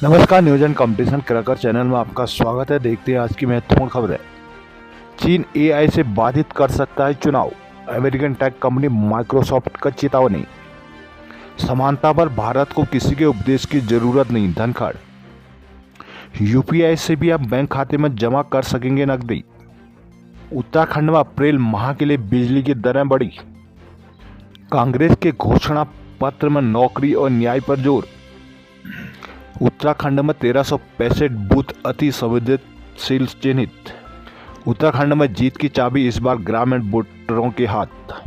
नमस्कार, नियोजन competition cracker channel में आपका स्वागत है। देखते हैं आज की महत्वपूर्ण खबरें। चीन एआई से बाधित कर सकता है चुनाव, अमेरिकन टेक कंपनी माइक्रोसॉफ्ट का चेतावनी। समानता पर भारत को किसी के उपदेश की जरूरत नहीं, धनखड़। यूपीआई से भी आप बैंक खाते में जमा कर सकेंगे नकदी। उत्तराखंड में अप्रैल माह के लिए बिजली की दरें बढ़ी। कांग्रेस के घोषणा पत्र में नौकरी और न्याय पर जोर। उत्तराखंड में 1365 बूथ अति संवेदनशील चिन्हित। उत्तराखंड में जीत की चाबी इस बार ग्रामीण वोटरों के हाथ।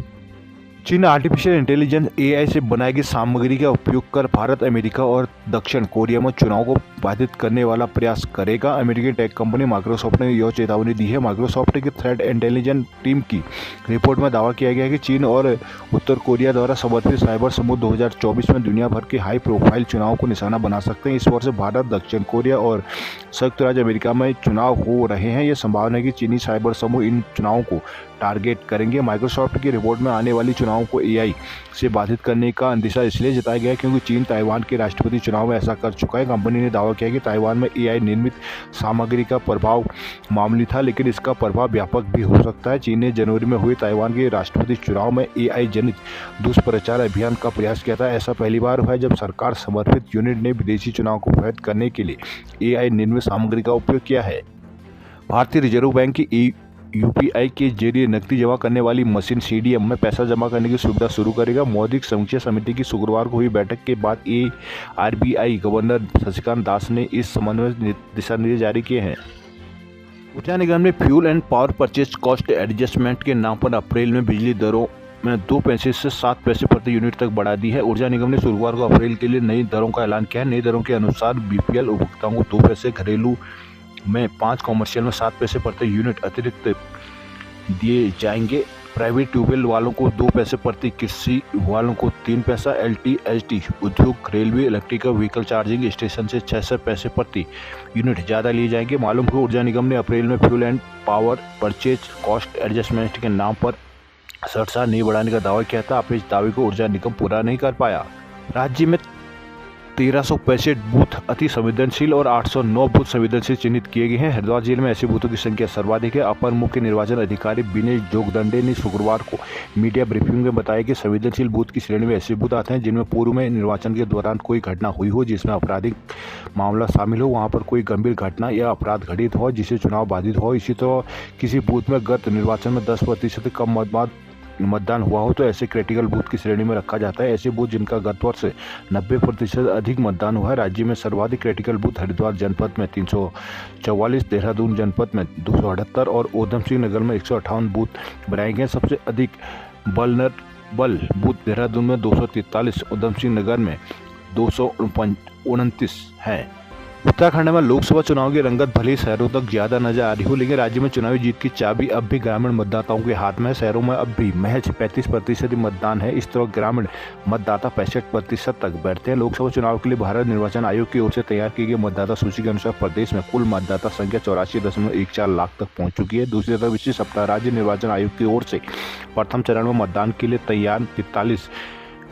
चीन आर्टिफिशियल इंटेलिजेंस एआई से बनाई सामग्री का उपयोग कर भारत, अमेरिका और दक्षिण कोरिया में चुनाव को बाधित करने वाला प्रयास करेगा। अमेरिकी टेक कंपनी माइक्रोसॉफ्ट ने यह चेतावनी दी है। माइक्रोसॉफ्ट की थ्रेट इंटेलिजेंस टीम की रिपोर्ट में दावा किया गया है कि चीन और उत्तर कोरिया द्वारा समर्थित साइबर समूह 2024 में दुनिया भर के हाई प्रोफाइल चुनाव को निशाना बना सकते हैं। इस वर्ष भारत, दक्षिण कोरिया और संयुक्त राज्य अमेरिका में चुनाव हो रहे हैं। यह संभावना है कि चीनी साइबर समूह इन चुनावों को टारगेट करेंगे। माइक्रोसॉफ्ट की रिपोर्ट में आने वाली चुनावों को एआई से बाधित करने का अंदेशा इसलिए जताया गया क्योंकि चीन ताइवान के राष्ट्रपति चुनाव में ऐसा कर चुका है। कंपनी ने दावा किया कि ताइवान में एआई निर्मित सामग्री का प्रभाव मामूली था, लेकिन इसका प्रभाव व्यापक भी हो सकता है। चीन ने जनवरी में हुए ताइवान के राष्ट्रपति चुनाव में एआई जनित दुष्प्रचार अभियान का प्रयास किया था। ऐसा पहली बार हुआ है जब सरकार समर्थित यूनिट ने विदेशी चुनाव को प्रभावित करने के लिए एआई निर्मित सामग्री का उपयोग किया है। भारतीय रिजर्व बैंक की यूपीआई के जरिए नकदी जमा करने वाली मशीन सीडीएम में पैसा जमा करने की सुविधा शुरू करेगा। मौद्रिक समीक्षा समिति की शुक्रवार को हुई बैठक के बाद आरबीआई गवर्नर शक्तिकांत दास ने इस संबंध में दिशा निर्देश जारी किए हैं। ऊर्जा निगम ने fuel and power purchase cost adjustment के नाम पर अप्रैल में बिजली दरों में 2 पैसे से 7 पैसे प्रति यूनिट तक बढ़ा दी है। ऊर्जा निगम ने शुक्रवार को अप्रैल के लिए नई दरों का ऐलान किया है। नई दरों के अनुसार बीपीएल उपभोक्ताओं को 2 पैसे, घरेलू में 5, कॉमर्शियल में 7 पैसे प्रति यूनिट अतिरिक्त दिए जाएंगे। प्राइवेट ट्यूबवेल वालों को 2 पैसे प्रति, कृषि वालों को 3 पैसा, एलटी, एचटी, उद्योग, railway, electrical vehicle charging station से 6 पैसे प्रति यूनिट ज़्यादा लिए जाएंगे। मालूम हो ऊर्जा निगम ने अप्रैल में fuel and power purchase cost adjustment के नाम पर सरचार्ज नहीं बढ़ाने का दावा किया था। अब इस दावे को ऊर्जा निगम पूरा नहीं कर पाया। राज्य में 1365 बूथ अति संवेदनशील और 809 बूथ संवेदनशील चिन्हित किए गए हैं। हरिद्वार जिले में ऐसे बूथों की संख्या सर्वाधिक है। अपर मुख्य निर्वाचन अधिकारी विनय जोगदंडे ने शुक्रवार को मीडिया ब्रीफिंग में बताया कि संवेदनशील बूथ की श्रेणी में ऐसे बूथ आते हैं जिनमें पूर्व में निर्वाचन के दौरान कोई घटना हुई हो जिसमें आपराधिक मामला शामिल हो, वहाँ पर कोई गंभीर घटना या अपराध घटित हो जिससे चुनाव बाधित हो। इसी तरह किसी बूथ में गत निर्वाचन में 10% कम मतदान हुआ हो तो ऐसे क्रिटिकल बूथ की श्रेणी में रखा जाता है। ऐसे बूथ जिनका गत वर्ष 90% अधिक मतदान हुआ है। राज्य में सर्वाधिक क्रिटिकल बूथ हरिद्वार जनपद में 344, देहरादून जनपद में 278 और ऊधम सिंह नगर में 158 बूथ बनाए गए। सबसे अधिक वल्नरेबल बूथ देहरादून में 243, ऊधम सिंह नगर में 229 है। उत्तराखंड में लोकसभा चुनाव की रंगत भले शहरों तक ज्यादा नजर आ रही हो, लेकिन राज्य में चुनावी जीत की चाबी अब भी ग्रामीण मतदाताओं के हाथ में है। शहरों में अब भी महज 35% मतदान है। इस तरह ग्रामीण मतदाता 65% तक बैठते हैं। लोकसभा चुनाव के लिए भारत निर्वाचन आयोग की ओर से तैयार की गई मतदाता सूची के अनुसार प्रदेश में कुल मतदाता संख्या 84.14 लाख तक पहुंच चुकी है। दूसरी तरफ इसी सप्ताह राज्य निर्वाचन आयोग की ओर से प्रथम चरण में मतदान के लिए तैयार 43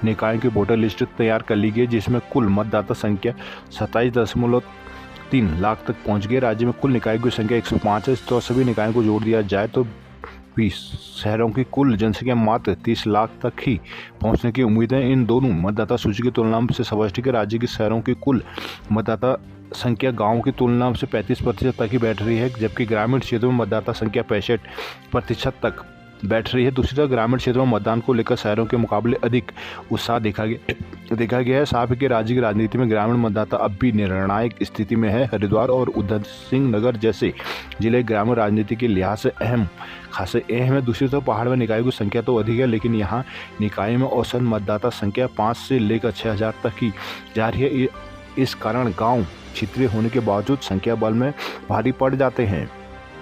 निकायों की वोटर लिस्ट तैयार कर ली गई, जिसमें कुल मतदाता संख्या 27.3 लाख तक पहुंच गई। राज्य में कुल निकायों की संख्या 105 है। तो सभी निकायों को जोड़ दिया जाए तो 20 शहरों की कुल जनसंख्या मात्र 30 लाख तक ही पहुंचने की उम्मीद है। इन दोनों मतदाता सूची की तुलना से स्पष्ट है कि राज्य के शहरों की कुल मतदाता संख्या गाँव की तुलना से 35% तक ही बैठ रही है, जबकि ग्रामीण क्षेत्रों में मतदाता संख्या 65% तक बैठ रही है। दूसरी तरफ ग्रामीण क्षेत्रों में मतदान को लेकर शहरों के मुकाबले अधिक उत्साह देखा गया है। साफ है कि राज्य की राजनीति में ग्रामीण मतदाता अब भी निर्णायक स्थिति में है। हरिद्वार और ऊधम सिंह नगर जैसे जिले ग्रामीण राजनीति के लिहाज से खासे अहम है। दूसरी तरफ पहाड़ में निकायों की संख्या तो अधिक है, लेकिन यहाँ निकाय में औसत मतदाता संख्या 5 से लेकर 6,000 तक ही जा रही है। इस कारण गाँव क्षेत्रीय होने के बावजूद संख्या बल में भारी पड़ जाते हैं।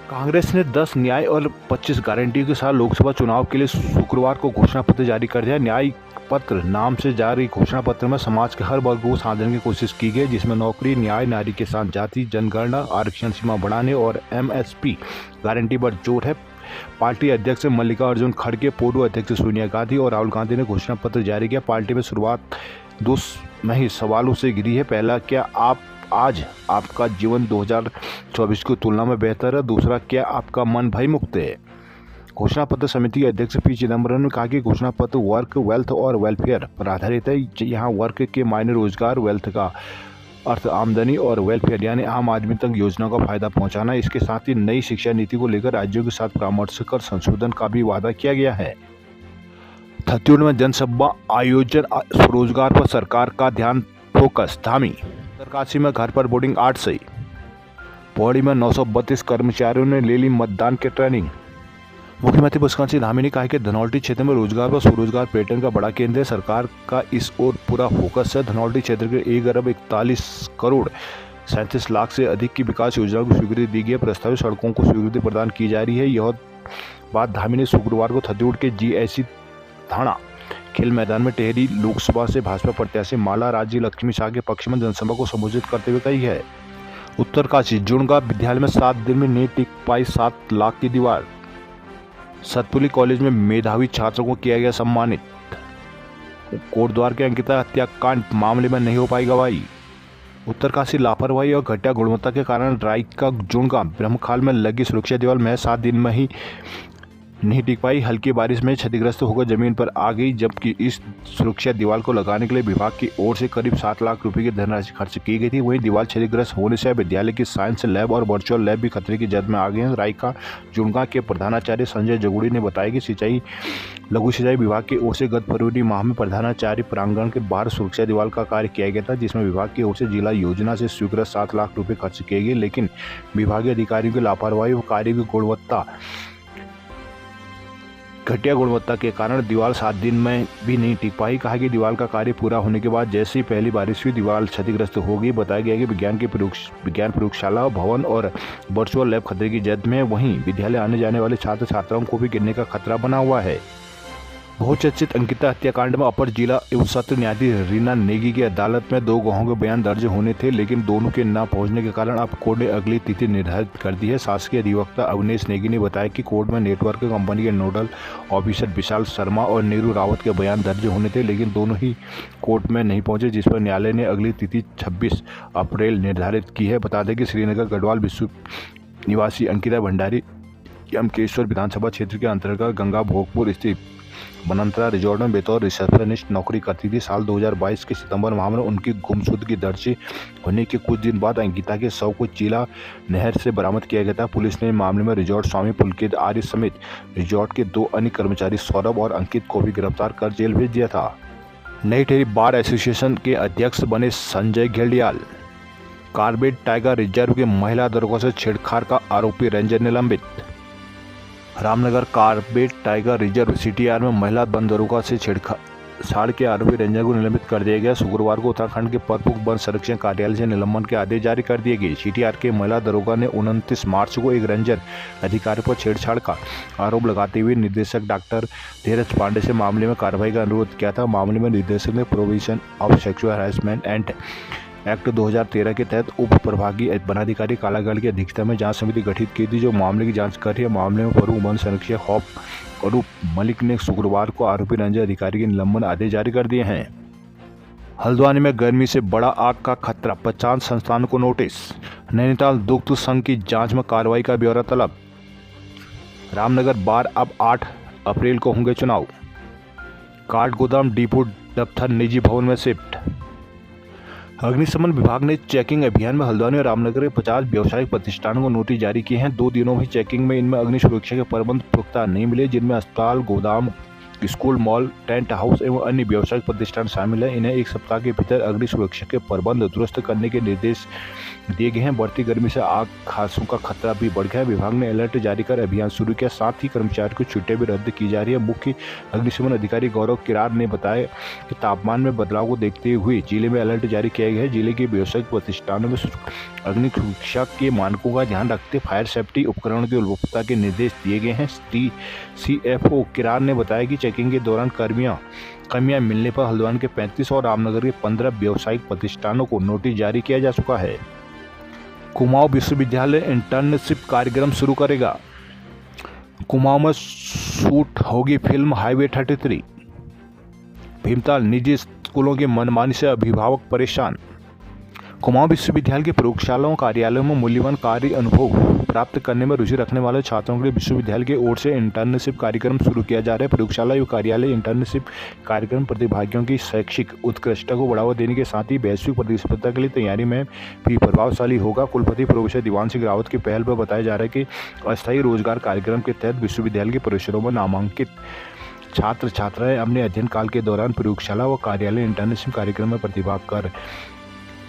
कांग्रेस ने 10 न्याय और 25 गारंटियों के साथ लोकसभा चुनाव के लिए शुक्रवार को घोषणा पत्र जारी कर दिया। न्याय पत्र नाम से जारी घोषणा पत्र में समाज के हर वर्ग को साधने की कोशिश की गई, जिसमें नौकरी, न्याय, नारी के साथ जाति, जनगणना, आरक्षण सीमा बढ़ाने और एमएसपी गारंटी पर जोर है। पार्टी अध्यक्ष मल्लिकार्जुन खड़गे, पूर्व अध्यक्ष सोनिया गांधी और राहुल गांधी ने घोषणा पत्र जारी किया। पार्टी में शुरुआत 2 में ही सवालों से घिरी है। पहला, क्या आप आज आपका जीवन 2024 की तुलना में बेहतर है? दूसरा, क्या आपका मन भय मुक्त है? घोषणा पत्र समिति के अध्यक्ष पी चिदम्बरम ने कहा कि घोषणा पत्र वर्क, वेल्थ और वेलफेयर पर आधारित है। यहाँ वर्क के मायने रोजगार, वेल्थ का अर्थ आमदनी और वेलफेयर यानी आम आदमी तक योजनाओं का फायदा पहुंचाना। इसके साथ ही नई शिक्षा नीति को लेकर राज्यों के साथ परामर्श कर संशोधन का भी वादा किया गया है। छत्तीसगढ़ में जनसभा आयोजन, स्वरोजगार पर सरकार का ध्यान, फोकस धामी। उत्तरकाशी में घर पर बोर्डिंग 8 से। पौड़ी में 932 कर्मचारियों ने ले ली मतदान की ट्रेनिंग। मुख्यमंत्री मुस्कान सिंह धामी ने कहा कि धनौल्टी क्षेत्र में रोजगार व स्वरोजगार पर्यटन का बड़ा केंद्र है। सरकार का इस ओर पूरा फोकस है। धनौल्टी क्षेत्र के 1 अरब 41 करोड़ 37 लाख से अधिक की विकास योजनाओं को स्वीकृति दी गई है। प्रस्तावित सड़कों को स्वीकृति प्रदान की जा रही है। यह बात धामी ने शुक्रवार को छत्तीसगढ़ के जीएससी थाना खेल मैदान में टेहरी लोकसभा से भाजपा प्रत्याशी माला राज्य लक्ष्मी शाह के पक्ष में जनसभा को संबोधित करते हुए कही है। उत्तरकाशी जुड़गा विद्यालय में 7 दिन में नहीं टिक पाई 7 लाख की दीवार। सतपुली कॉलेज में मेधावी छात्रों को किया गया सम्मानित। कोटद्वार के अंकिता हत्याकांड मामले में नहीं हो पाई गवाही। उत्तरकाशी लापरवाही और घटिया गुणवत्ता के कारण रायका जुड़गा ब्रह्मखाल में लगी सुरक्षा दीवार महज 7 दिन में ही नहीं टिक पाई। हल्की बारिश में क्षतिग्रस्त होकर जमीन पर आ गई, जबकि इस सुरक्षा दीवार को लगाने के लिए विभाग की ओर से करीब 7 लाख रुपए की धनराशि खर्च की गई थी। वहीं दीवार क्षतिग्रस्त होने से विद्यालय की साइंस लैब और वर्चुअल लैब भी खतरे की जद में आ गए हैं। रायका जुड़गा के प्रधानाचार्य संजय जगुड़ी ने बताया कि लघु सिंचाई विभाग की ओर से गत फरवरी माह में प्रधानाचार्य प्रांगण के बाहर सुरक्षा दीवार का कार्य किया गया था, जिसमें विभाग की ओर से जिला योजना से स्वीकृत 7 लाख रुपए खर्च किए गए, लेकिन विभागीय अधिकारियों की लापरवाही और कार्य की घटिया गुणवत्ता के कारण दीवार 7 दिन में भी नहीं टिक पाई। कहा कि दीवार का कार्य पूरा होने के बाद जैसे ही पहली बारिश हुई दीवार क्षतिग्रस्त हो गई। बताया गया कि विज्ञान प्रयोगशाला भवन और वर्चुअल लैब खतरे की जद में। वहीं विद्यालय आने जाने वाले छात्र छात्राओं को भी गिरने का खतरा बना हुआ है। बहुचर्चित अंकिता हत्याकांड में अपर जिला एवं सत्र न्यायाधीश रीना नेगी की अदालत में 2 गवाहों के बयान दर्ज होने थे, लेकिन दोनों के न पहुंचने के कारण अब कोर्ट ने अगली तिथि निर्धारित कर दी है। शासकीय अधिवक्ता अवनेश नेगी ने बताया कि कोर्ट में नेटवर्क कंपनी के नोडल ऑफिसर विशाल शर्मा और नीरू रावत के बयान दर्ज होने थे, लेकिन दोनों ही कोर्ट में नहीं पहुंचे, जिस पर न्यायालय ने अगली तिथि 26 अप्रैल निर्धारित की है। बता दें कि श्रीनगर गढ़वाल विश्व निवासी अंकिता भंडारी यमकेश्वर विधानसभा क्षेत्र के अंतर्गत गंगा भोगपुर स्थित बनंतरा रिजॉर्ट में बतौर रिसेप्शनिस्ट नौकरी करती थी। साल 2022 के सितंबर माह में उनकी गुमशुदगी दर्ज होने के कुछ दिन बाद अंकिता के शव को चीला नहर से बरामद किया गया था। पुलिस ने मामले में रिजॉर्ट स्वामी पुलकित आर्य समेत रिजॉर्ट के 2 अन्य कर्मचारी सौरभ और अंकित को भी गिरफ्तार कर जेल भेज दिया था। नई टेहरी बार एसोसिएशन के अध्यक्ष बने Sanjay Ghediyal. Corbett tiger reserve के महिला दरोगा से छेड़छाड़ का आरोपी रेंजर निलंबित। Ramnagar Corbett tiger reserve CTR में महिला वन दरोगा से छेड़छाड़ के आरोपी रेंजर को निलंबित कर दिया गया। शुक्रवार को उत्तराखंड के प्रमुख वन संरक्षण कार्यालय से निलंबन के आदेश जारी कर दिए गए। सीटीआर के महिला दरोगा ने 29 मार्च को एक रेंजर अधिकारी पर छेड़छाड़ का आरोप लगाते हुए निदेशक डॉक्टर धीरज पांडे से मामले में कार्रवाई का अनुरोध किया था। मामले में निदेशक ने provision of sexual harassment and act 2013 के तहत उप प्रभागीय वनाधिकारी कालागढ़ की अध्यक्षता में जांच समिति गठित की थी, जो मामले की जांच कर रही है। मामले में प्रमुख वन संरक्षक हॉप अरूप मलिक ने शुक्रवार को आरोपी रेंजर अधिकारी के निलंबन आदेश जारी कर दिए हैं। हल्द्वानी में गर्मी से बड़ा आग का खतरा, 50 संस्थानों को नोटिस। नैनीताल दुग्ध संघ की जांच में कार्रवाई का ब्यौरा तलब। रामनगर बार अब 8 अप्रैल को होंगे चुनाव। काठगोदाम डिपो दफ्तर निजी भवन में शिफ्ट। अग्निशमन विभाग ने चेकिंग अभियान में हल्द्वानी और रामनगर के 50 व्यावसायिक प्रतिष्ठानों को नोटिस जारी किए हैं। 2 दिनों में चेकिंग में इनमें अग्नि सुरक्षा के प्रबंध पुख्ता नहीं मिले, जिनमें अस्पताल, गोदाम, स्कूल, मॉल, टेंट हाउस एवं अन्य व्यावसायिक प्रतिष्ठान शामिल हैं। इन्हें 1 सप्ताह के भीतर अग्नि सुरक्षा के प्रबंध दुरुस्त करने के निर्देश दिए गए हैं। बढ़ती गर्मी से आग खासों का खतरा भी बढ़ गया है। विभाग ने अलर्ट जारी कर अभियान शुरू किया, साथ ही कर्मचारियों की छुट्टियां भी रद्द की जा रही है। मुख्य अग्निशमन अधिकारी गौरव किरार ने बताया कि तापमान में बदलाव को देखते हुए जिले में अलर्ट जारी किया गया है। जिले के व्यावसायिक प्रतिष्ठानों में अग्नि सुरक्षा के मानकों का ध्यान रखते फायर सेफ्टी उपकरणों की उपलब्धता के निर्देश दिए गए हैं। CFO किरार ने बताया कि चेकिंग के दौरान कमियां मिलने पर हल्द्वानी के 35 और रामनगर के 15 व्यावसायिक प्रतिष्ठानों को नोटिस जारी किया जा चुका है। कुमाऊं विश्वविद्यालय इंटर्नशिप कार्यक्रम शुरू करेगा। कुमाऊं में शूट होगी फिल्म हाईवे 33। भीमताल निजी स्कूलों की मनमानी से अभिभावक परेशान। कुमाऊं विश्वविद्यालय के प्रयोगशालाओं कार्यालयों में मूल्यवान कार्य अनुभव प्राप्त करने में रुचि रखने वाले छात्रों के लिए विश्वविद्यालय की ओर से इंटर्नशिप कार्यक्रम शुरू किया जा रहा है। प्रयोगशाला एवं कार्यालय इंटर्नशिप कार्यक्रम प्रतिभागियों की शैक्षिक उत्कृष्टता को बढ़ावा देने के साथ ही वैश्विक प्रतिस्पर्धा के लिए तैयारी में भी प्रभावशाली होगा। कुलपति प्रोफेसर दिवान सिंह रावत की पहल पर बताया जा रहा है कि अस्थायी रोजगार कार्यक्रम के तहत विश्वविद्यालय के परिसरों में नामांकित छात्र छात्राएं अपने अध्ययन काल के दौरान प्रयोगशाला व कार्यालय इंटर्नशिप कार्यक्रम में प्रतिभाग कर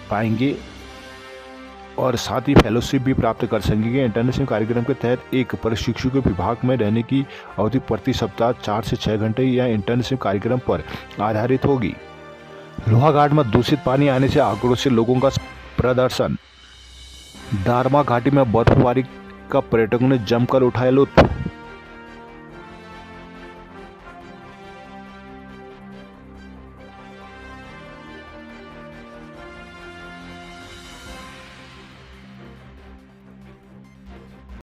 पाएंगे और साथ ही फेलोशिप भी प्राप्त कर सकेंगे। इंटर्नशिप कार्यक्रम के तहत एक प्रशिक्षु के विभाग में रहने की अवधि प्रति सप्ताह 4 से 6 घंटे या इंटर्नशिप कार्यक्रम पर आधारित होगी। लोहाघाट में दूषित पानी आने से आक्रोशित लोगों का प्रदर्शन। दारमा घाटी में बर्फबारी का पर्यटकों ने जमकर उठाया लुत्फ।